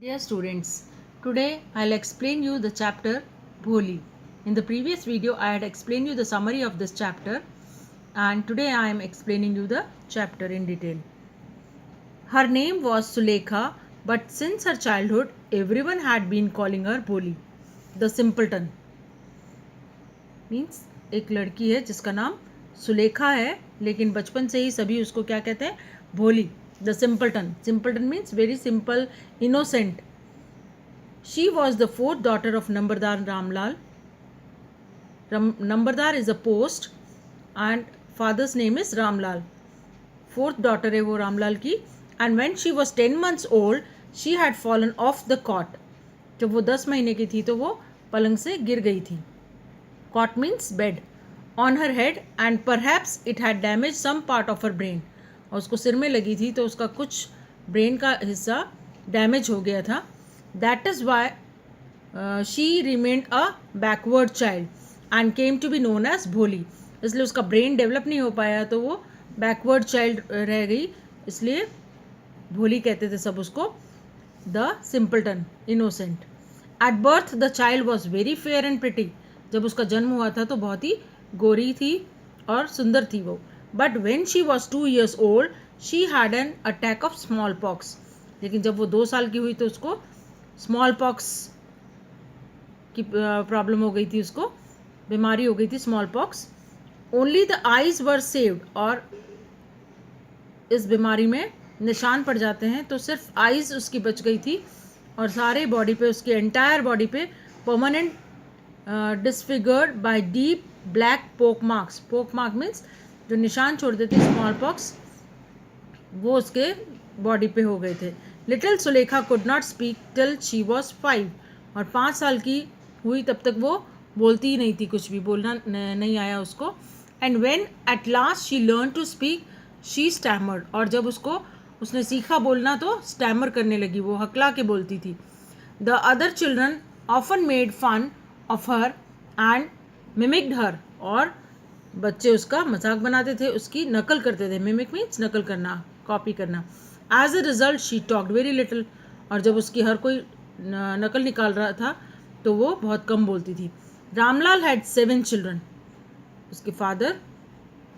Dear students, today I'll explain you the chapter Bholi. In the previous video I had explained you the summary of this chapter and today I am explaining you the chapter in detail. Her name was Sulekha, but since her childhood everyone had been calling her Bholi, the simpleton. Means एक लड़की है जिसका नाम सुलेखा है लेकिन बचपन से ही सभी उसको क्या कहते हैं, भोली, the simpleton. Simpleton means very simple, innocent. She was the fourth daughter of Nambardar Ramlal. Nambardar is a post and father's name is Ramlal. Fourth daughter है वो रामलाल की. And when she was 10 months old, she had fallen off the cot. जब वो 10 महीने की थी तो वो पलंग से गिर गई थी. Cot means bed. On her head and perhaps it had damaged some part of her brain. और उसको सिर में लगी थी तो उसका कुछ ब्रेन का हिस्सा डैमेज हो गया था. That is why she remained a backward child and came to be known as भोली. इसलिए उसका ब्रेन डेवलप नहीं हो पाया तो वो बैकवर्ड चाइल्ड रह गई, इसलिए भोली कहते थे सब उसको. The simpleton, innocent. At birth the child was very fair and pretty. जब उसका जन्म हुआ था तो बहुत ही गोरी थी और सुंदर थी वो. But when she was 2 years old she had an attack of small pox. लेकिन जब वो 2 साल की हुई तो उसको स्मॉल पॉक्स की प्रॉब्लम हो गई थी, उसको बीमारी हो गई थी small pox. Only the eyes were saved. और इस बीमारी में निशान पड़ जाते हैं तो सिर्फ आईज उसकी बच गई थी और सारे बॉडी पे, उसके एंटायर बॉडी पे permanent disfigured by deep black pock marks. Pock mark means जो निशान छोड़ देते स्मॉल पॉक्स, वो उसके बॉडी पे हो गए थे. Little Sulekha could not speak till she was 5. और 5 साल की हुई तब तक वो बोलती ही नहीं थी, कुछ भी बोलना नहीं आया उसको. And when at last she learn to speak she stammered. और जब उसने सीखा बोलना तो स्टैमर करने लगी, वो हकला के बोलती थी. The other children often made fun of her and mimicked her. और बच्चे उसका मजाक बनाते थे, उसकी नकल करते थे. मिमिक मीन्स नकल करना, कॉपी करना. As a result she talked very little. और जब उसकी हर कोई नकल निकाल रहा था तो वो बहुत कम बोलती थी. Ramlal had 7 children. उसके फादर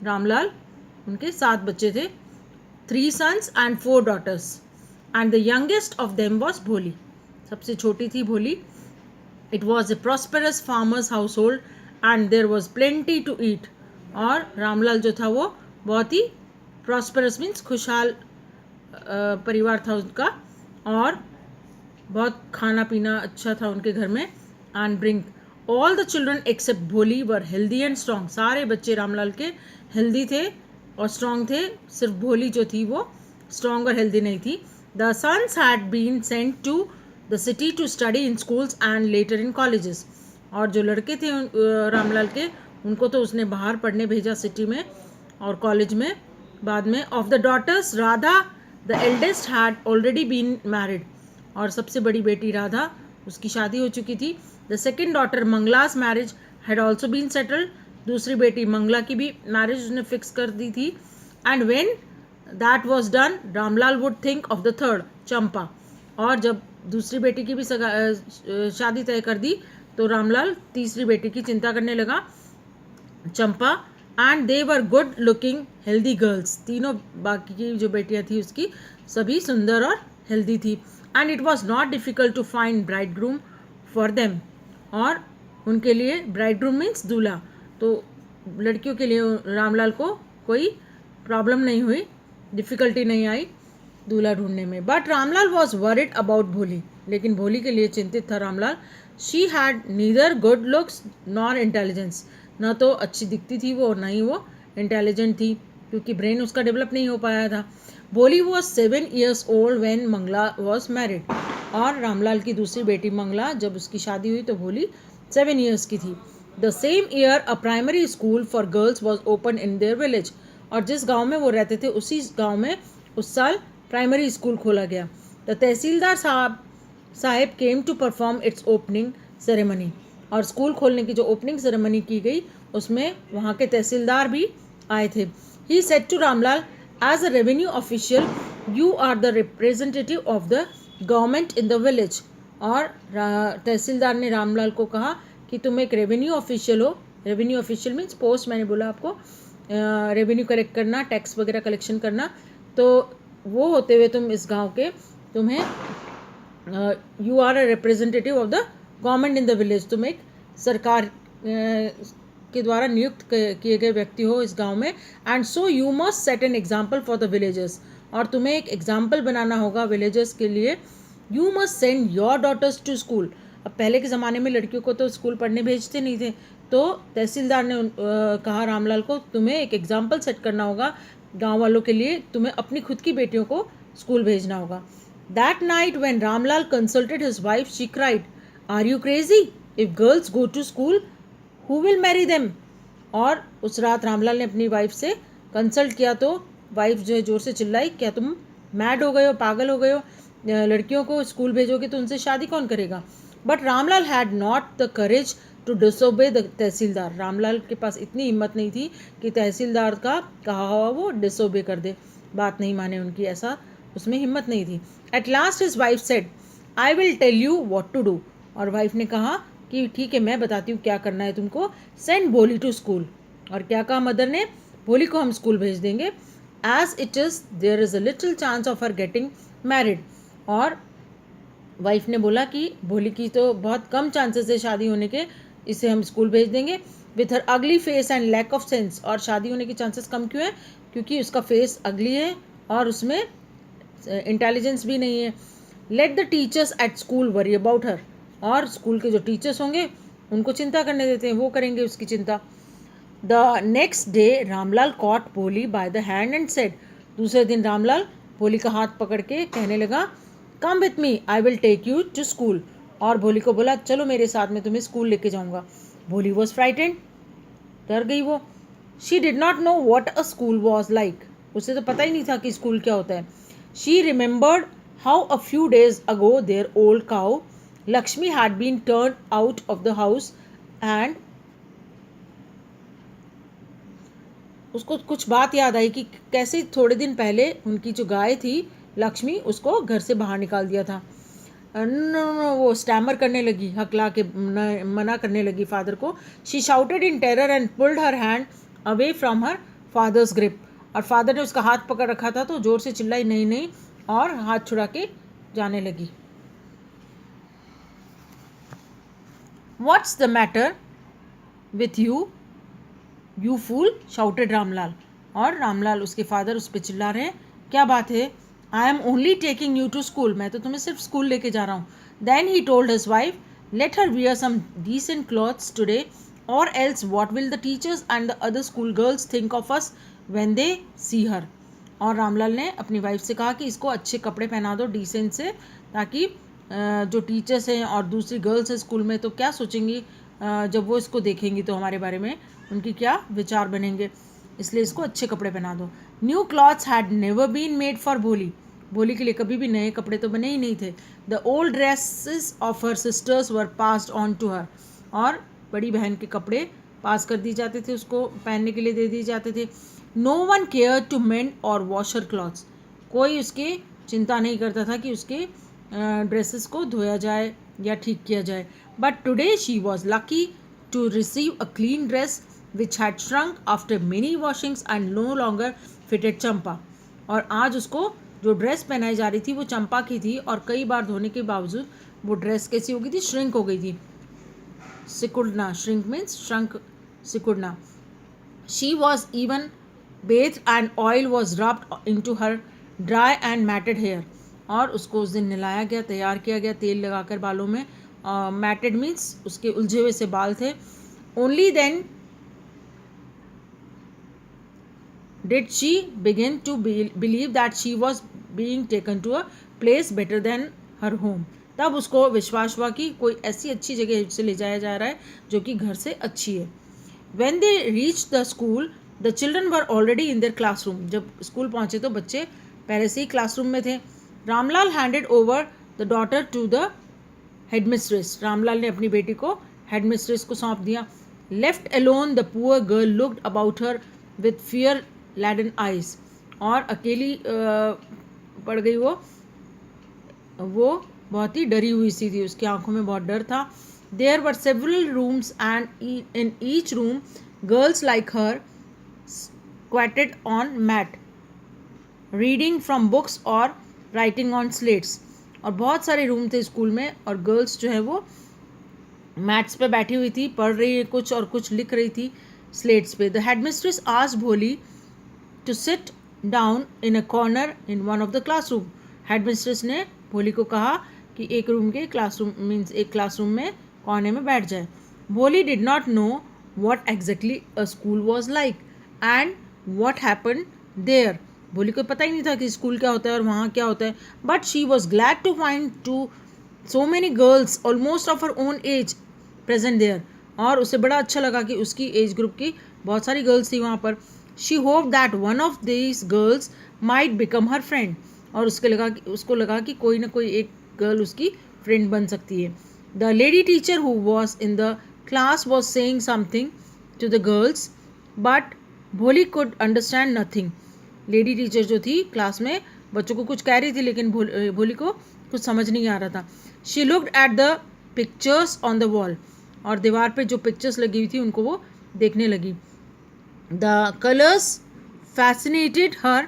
रामलाल, उनके 7 बच्चे थे. 3 sons and 4 daughters. And the youngest of them was भोली. सबसे छोटी थी भोली. It was a prosperous farmer's household and there was plenty to eat. और रामलाल जो था वो बहुत ही प्रॉस्परस मीन्स खुशहाल परिवार था उनका और बहुत खाना पीना अच्छा था उनके घर में. And drink. All the children except Bholi were healthy and strong. सारे बच्चे रामलाल के हेल्दी थे और स्ट्रॉन्ग थे, सिर्फ भोली जो थी वो स्ट्रॉन्ग और हेल्दी नहीं थी. The sons had been sent to the city to study in schools and later in colleges. और जो लड़के थे रामलाल के, उनको तो उसने बाहर पढ़ने भेजा सिटी में और कॉलेज में बाद में. Of the daughters Radha the eldest had already been married. और सबसे बड़ी बेटी राधा, उसकी शादी हो चुकी थी. The second daughter Mangala's marriage had also been settled. दूसरी बेटी मंगला की भी मैरिज उसने फिक्स कर दी थी. And when that was done Ramlal would think of the third, Champa. और जब दूसरी बेटी की भी शादी तय कर दी तो रामलाल तीसरी बेटी की चिंता करने लगा, Champa. And they were good looking healthy girls. तीनों बाकी की जो बेटियां थी उसकी सभी सुंदर और हेल्दी थी. And it was not difficult to find bridegroom for them. और उनके लिए ब्राइड ग्रूम मीन्स दूल्हा, तो लड़कियों के लिए रामलाल को कोई प्रॉब्लम नहीं हुई, डिफ़िकल्टी नहीं आई दूल्हा ढूंढने में. But Ramlal was worried about भोली. लेकिन भोली के लिए चिंतित था Ramlal. She had neither good looks nor intelligence. ना तो अच्छी दिखती थी वो और ना ही वो इंटेलिजेंट थी, क्योंकि ब्रेन उसका डेवलप नहीं हो पाया था. Bholi was 7 years old when Mangala was married. और रामलाल की दूसरी बेटी मंगला, जब उसकी शादी हुई तो भोली 7 years की थी. The same year a primary school for girls was open in their village. और जिस गाँव में वो रहते थे उसी गाँव में उस साल प्राइमरी स्कूल खोला गया. The tehsildar sahib came to perform its opening ceremony. और स्कूल खोलने की जो ओपनिंग सेरेमनी की गई उसमें वहाँ के तहसीलदार भी आए थे. He said to Ramlal, as a revenue official you are the representative of the government in the village. और तहसीलदार ने रामलाल को कहा कि तुम एक रेवेन्यू ऑफिशियल हो। रेवेन्यू ऑफिशियल मीन्स पोस्ट, मैंने बोला आपको, रेवेन्यू कलेक्ट करना, टैक्स वगैरह कलेक्शन करना। तो वो होते हुए तुम इस गांव के, तुम्हें you are a representative of the government in the village. तुम एक सरकार के द्वारा नियुक्त किए गए व्यक्ति हो इस गांव में। And so you must set an example for the villagers. और तुम्हें एक एग्जाम्पल बनाना होगा विलेजर्स के लिए। You must send your daughters to school. अब पहले के ज़माने में लड़कियों को तो स्कूल पढ़ने भेजते नहीं थे, तो तहसीलदार ने कहा रामलाल को, तुम्हें एक एग्जाम्पल सेट करना होगा गांव वालों के लिए, तुम्हें अपनी खुद की बेटियों को स्कूल भेजना होगा। That night when Ramlal consulted his wife she cried, are you crazy? If girls go to school who will marry them? और उस रात रामलाल ने अपनी वाइफ से कंसल्ट किया तो वाइफ जो है जोर से चिल्लाई, क्या तुम मैड हो गए हो, पागल हो गए हो? लड़कियों को स्कूल भेजोगे तो उनसे शादी कौन करेगा? But Ramlal had not the courage to disobey the tehsildar. Ramlal के पास इतनी हिम्मत नहीं थी कि तहसीलदार का कहा हुआ वो डिसोबे कर दे, बात नहीं माने उनकी, ऐसा उसमें हिम्मत नहीं थी। At last his wife said, I will tell you what to do. और वाइफ ने कहा कि ठीक है, मैं बताती हूँ क्या करना है तुमको। सेंड भोली टू स्कूल। और क्या कहा मदर ने? भोली को हम स्कूल भेज देंगे। As it is there is a little chance of her getting married. और वाइफ ने बोला कि भोली की तो बहुत कम चांसेस है शादी होने के, इसे हम स्कूल भेज देंगे। With her ugly face and lack of sense. और शादी होने की चांसेस कम क्यों है? क्योंकि उसका फेस अगली है और उसमें इंटेलिजेंस भी नहीं है। Let the teachers at school worry about her. और स्कूल के जो टीचर्स होंगे उनको चिंता करने देते हैं, वो करेंगे उसकी चिंता। The next day Ramlal caught Bholi by the hand and said. दूसरे दिन रामलाल भोली का हाथ पकड़ के कहने लगा, come with me, I will take you to school. और भोली को बोला, चलो मेरे साथ, में तुम्हें स्कूल लेके जाऊंगा। भोली वॉज फ्राइटेंड, डर गई वो। She did not know what a school was like. उसे तो पता ही नहीं था कि स्कूल क्या होता है। She remembered how a few days ago their old cow Lakshmi had been turn out of the house and उसको कुछ बात याद आई कि कैसे थोड़े दिन पहले उनकी जो गाय थी लक्ष्मी, उसको घर से बाहर निकाल दिया था। नो, वो स्टैमर करने लगी, हकला के मना करने लगी फादर को। She shouted in terror and pulled her hand away from her father's grip. और फादर ने उसका हाथ पकड़ रखा था तो जोर से चिल्लाई, नहीं नहीं, और हाथ छुड़ा के जाने लगी। What's the matter with you you fool, shouted Ramlal. और रामलाल, उसके फादर, उस पर चिल्ला रहे हैं, क्या बात है? I am only taking you to school, मैं तो तुम्हें सिर्फ स्कूल लेके जा रहा हूँ। Then he told his wife, let her wear some decent clothes today or else what will the teachers and the other school girls think of us when they see her. और रामलाल ने अपनी wife से कहा कि इसको अच्छे कपड़े पहना दो, डिसेंट से, ताकि जो टीचर्स हैं और दूसरी गर्ल्स हैं स्कूल में तो क्या सोचेंगी जब वो इसको देखेंगी, तो हमारे बारे में उनकी क्या विचार बनेंगे, इसलिए इसको अच्छे कपड़े पहना दो। New clothes had never been made for Bholi. Bholi के लिए कभी भी नए कपड़े तो बने ही नहीं थे। The old dresses of her sisters were passed on to her. और बड़ी बहन के कपड़े पास कर दिए जाते थे, उसको पहनने के लिए दे दिए जाते थे। No one care to mend or wash her clothes. कोई उसकी चिंता नहीं करता था कि उसके ड्रेसेस को धोया जाए या ठीक किया जाए। But today she was lucky to receive a clean dress which had shrunk after many washings and no longer fitted चंपा। और आज उसको जो ड्रेस पहनाई जा रही थी वो चंपा की थी, और कई बार धोने के बावजूद वो ड्रेस कैसी हो गई थी? श्रिंक हो गई थी। सिकुड़ना, श्रिंक मीन्स श्रंक, सिकुड़ना। She was even bathed and oil was rubbed into her dry and matted hair। और उसको उस दिन नहलाया गया, तैयार किया गया तेल लगाकर बालों में। मैटेड मीन्स उसके उलझे हुए से बाल थे। Only then did she begin to believe that she was being taken to a place better than her home। तब उसको विश्वास हुआ कि कोई ऐसी अच्छी जगह से ले जाया जा रहा है जो कि घर से अच्छी है। When they reached the school, the children were already in their classroom। जब स्कूल पहुंचे तो बच्चे पहले से ही क्लासरूम में थे। Ramlal handed over the daughter to the headmistress। Ramlal ने अपनी बेटी को हेडमिस्ट्रेस को सौंप दिया। Left alone, the poor girl looked about her with fear laden eyes। और अकेली पड़ गई वो वो बहुत ही डरी हुई सी थी, उसकी आंखों में बहुत डर था. There were several rooms and in each room girls like her squatted on mat reading from books और राइटिंग ऑन स्लेट्स. और बहुत सारे रूम थे स्कूल में और गर्ल्स जो है वो मैट्स पे बैठी हुई थी, पढ़ रही है कुछ और कुछ लिख रही थी स्लेट्स पे. The headmistress asked Bholi to sit down in a corner in one of the classroom. Headmistress ने भोली को कहा कि एक रूम के क्लासरूम मीन्स एक क्लासरूम में कोने में बैठ जाए. Bholi did not know what exactly a school was like and what happened there. Bholi को पता ही नहीं था कि स्कूल क्या होता है और वहाँ क्या होता है. But she was glad to find to so many girls almost of her own age present there. और उसे बड़ा अच्छा लगा कि उसकी एज ग्रुप की बहुत सारी गर्ल्स थी वहाँ पर. She hope that one of this girls might become her friend. और उसको लगा कि कोई ना कोई एक गर्ल उसकी फ्रेंड बन सकती है. The lady teacher who was in the class was saying something to the girls but Bholi could understand nothing. Lady teacher जो थी क्लास में बच्चों को कुछ कह रही थी लेकिन भोली को कुछ समझ नहीं आ रहा था. She looked at the pictures on the wall. और दीवार पे जो पिक्चर्स लगी हुई थी उनको वो देखने लगी. द कलर्स फैसिनेटेड हर.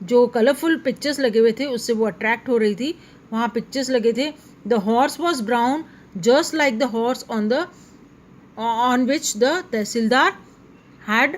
जो कलरफुल पिक्चर्स लगे हुए थे उससे वो अट्रैक्ट हो रही थी. वहाँ पिक्चर्स लगे थे. The horse was brown just like the horse on which the tehsildar had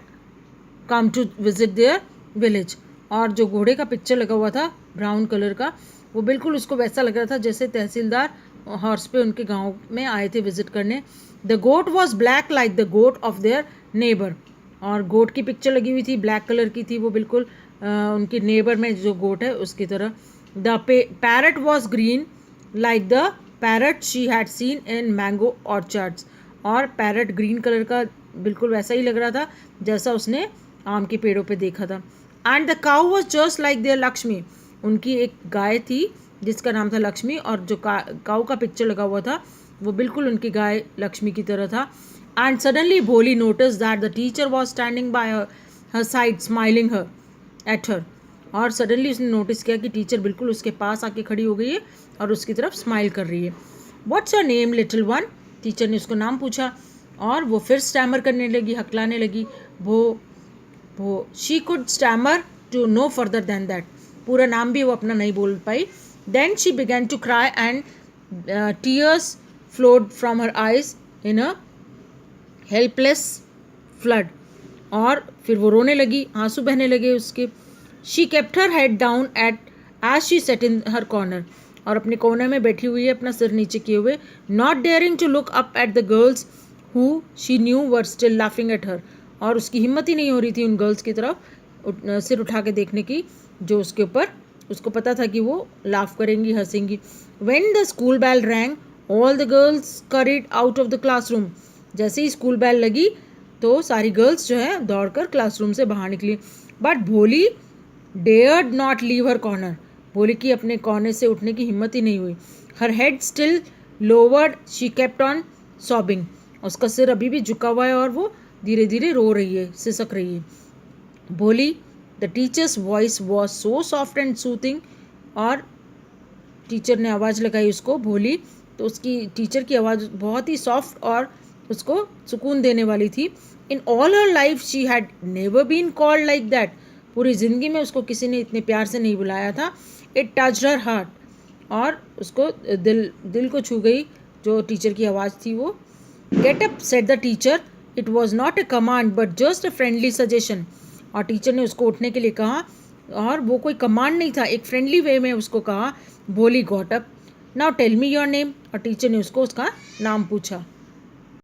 come to visit their village. और जो घोड़े का पिक्चर लगा हुआ था ब्राउन कलर का वो बिल्कुल उसको वैसा लग रहा था जैसे तहसीलदार हॉर्स पे उनके गांव में आए थे विजिट करने. The goat was black like the goat of their neighbour. और गोट की पिक्चर लगी हुई थी, ब्लैक कलर की थी वो बिल्कुल उनके नेबर में जो गोट है उसकी तरह. The parrot was green like the parrot she had seen in mango orchards. और पैरट ग्रीन कलर का बिल्कुल वैसा ही लग रहा था जैसा उसने आम के पेड़ों पे देखा था. And the cow was just like their Lakshmi. उनकी एक गाय थी जिसका नाम था लक्ष्मी और जो काउ का पिक्चर लगा हुआ था वो बिल्कुल उनकी गाय लक्ष्मी की तरह था. एंड सडनली भोली notice that the teacher was standing bye her side smiling her at her. और सडनली उसने नोटिस किया कि टीचर बिल्कुल उसके पास आके खड़ी हो गई है और उसकी तरफ स्माइल कर रही है. What's your name little one. Teacher ने उसको नाम पूछा और वो फिर स्टैमर करने लगी, हकलाने लगी. वो she could stammer to no further than that. पूरा नाम भी वो अपना नहीं बोल पाई. Then she began to cry and tears flowed from her eyes in a helpless flood. और फिर वो रोने लगी, आंसू बहने लगे उसके. She kept her head down as she sat in her corner. और अपने कोने में बैठी हुई है अपना सिर नीचे किए हुए. Not daring to look up at the girls who she knew were still laughing at her. और उसकी हिम्मत ही नहीं हो रही थी उन गर्ल्स की तरफ सिर उठा के देखने की जो उसके ऊपर उसको पता था कि वो लाफ करेंगी, हंसेंगी. When the school bell rang all the girls hurried out of the classroom. जैसे ही स्कूल बेल लगी तो सारी गर्ल्स जो है दौड़कर क्लासरूम से बाहर निकली. बट भोली dared not leave her corner. भोली की अपने कोने से उठने की हिम्मत ही नहीं हुई. हर head still lowered she kept on sobbing. उसका सिर अभी भी झुका हुआ है और वो धीरे धीरे रो रही है, सिसक रही है. भोली the teachers voice was so soft and soothing. और टीचर ने आवाज़ लगाई उसको भोली तो उसकी टीचर की आवाज़ बहुत ही सॉफ्ट और उसको सुकून देने वाली थी. In all her life she had never been called like that. पूरी ज़िंदगी में उसको किसी ने इतने प्यार से नहीं बुलाया था. It touched her heart. और उसको दिल को छू गई जो टीचर की आवाज़ थी वो. Get up said the teacher. It was not a command but just a friendly suggestion. और टीचर ने उसको उठने के लिए कहा और वो कोई कमांड नहीं था, एक फ्रेंडली वे में उसको कहा. Bholi got up. Now tell me your name. और टीचर ने उसको उसका नाम पूछा.